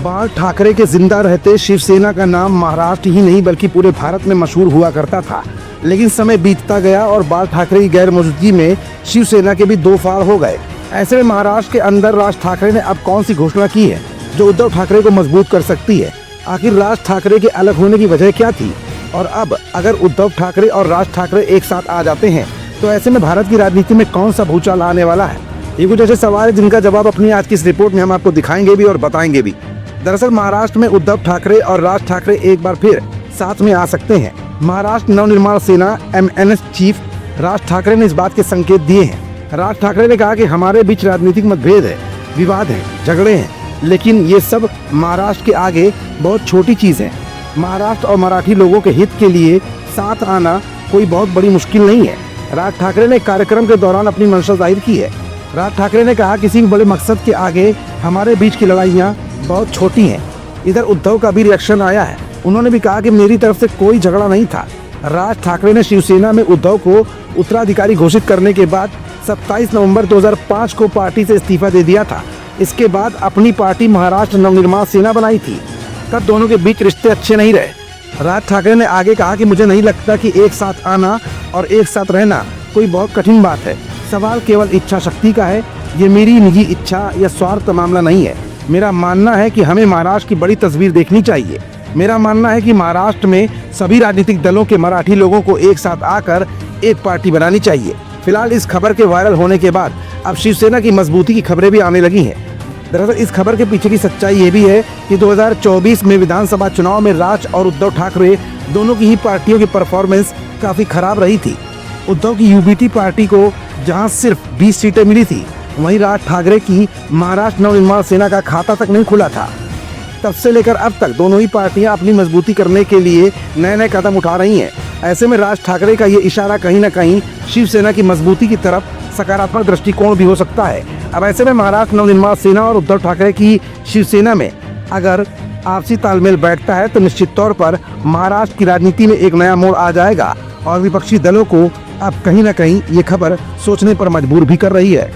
बाल ठाकरे के जिंदा रहते शिवसेना का नाम महाराष्ट्र ही नहीं बल्कि पूरे भारत में मशहूर हुआ करता था। लेकिन समय बीतता गया और बाल ठाकरे की गैर मौजूदगी में शिवसेना के भी दो फाड़ हो गए। ऐसे में महाराष्ट्र के अंदर राज ठाकरे ने अब कौन सी घोषणा की है जो उद्धव ठाकरे को मजबूत कर सकती है? आखिर राज ठाकरे के अलग होने की वजह क्या थी? और अब अगर उद्धव ठाकरे और राज ठाकरे एक साथ आ जाते हैं तो ऐसे में भारत की राजनीति में कौन सा भूचाल आने वाला है? ये कुछ ऐसे सवाल है जिनका जवाब अपनी आज की इस रिपोर्ट में हम आपको दिखाएंगे भी और बताएंगे भी। दरअसल महाराष्ट्र में उद्धव ठाकरे और राज ठाकरे एक बार फिर साथ में आ सकते हैं। महाराष्ट्र नवनिर्माण सेना MNS चीफ राज ठाकरे ने इस बात के संकेत दिए हैं। राज ठाकरे ने कहा कि हमारे बीच राजनीतिक मतभेद है, विवाद है, झगड़े हैं, लेकिन ये सब महाराष्ट्र के आगे बहुत छोटी चीज है। महाराष्ट्र और मराठी लोगों के हित के लिए साथ आना कोई बहुत बड़ी मुश्किल नहीं है। राज ठाकरे ने कार्यक्रम के दौरान अपनी मंशा जाहिर की है। राज ठाकरे ने कहा किसी भी बड़े मकसद के आगे हमारे बीच की लड़ाइयाँ बहुत छोटी हैं। इधर उद्धव का भी रिएक्शन आया है। उन्होंने भी कहा कि मेरी तरफ से कोई झगड़ा नहीं था। राज ठाकरे ने शिवसेना में उद्धव को उत्तराधिकारी घोषित करने के बाद 27 नवंबर 2005 को पार्टी से इस्तीफा दे दिया था। इसके बाद अपनी पार्टी महाराष्ट्र नवनिर्माण सेना बनाई थी। तब दोनों के बीच रिश्ते अच्छे नहीं रहे। राज ठाकरे ने आगे कहा कि मुझे नहीं लगता कि एक साथ आना और एक साथ रहना कोई बहुत कठिन बात है। सवाल केवल इच्छा शक्ति का है। ये मेरी निजी इच्छा या स्वार्थ मामला नहीं है। मेरा मानना है कि हमें महाराष्ट्र की बड़ी तस्वीर देखनी चाहिए। मेरा मानना है कि महाराष्ट्र में सभी राजनीतिक दलों के मराठी लोगों को एक साथ आकर एक पार्टी बनानी चाहिए। फिलहाल इस खबर के वायरल होने के बाद अब शिवसेना की मजबूती की खबरें भी आने लगी हैं। दरअसल इस खबर के पीछे की सच्चाई ये भी है कि 2024 में विधानसभा चुनाव में राज और उद्धव ठाकरे दोनों की ही पार्टियों की परफॉर्मेंस काफी खराब रही थी। उद्धव की UBT पार्टी को जहां सिर्फ 20 सीटें मिली थी, वहीं राज ठाकरे की महाराष्ट्र नवनिर्माण सेना का खाता तक नहीं खुला था। तब से लेकर अब तक दोनों ही पार्टियां अपनी मजबूती करने के लिए नए नए कदम उठा रही हैं। ऐसे में राज ठाकरे का ये इशारा कहीं न कहीं शिवसेना की मजबूती की तरफ सकारात्मक दृष्टिकोण भी हो सकता है। अब ऐसे में महाराष्ट्र नवनिर्माण सेना और उद्धव ठाकरे की शिवसेना में अगर आपसी तालमेल बैठता है तो निश्चित तौर पर महाराष्ट्र की राजनीति में एक नया मोड़ आ जाएगा और विपक्षी दलों को अब कहीं न कहीं ये खबर सोचने पर मजबूर भी कर रही है।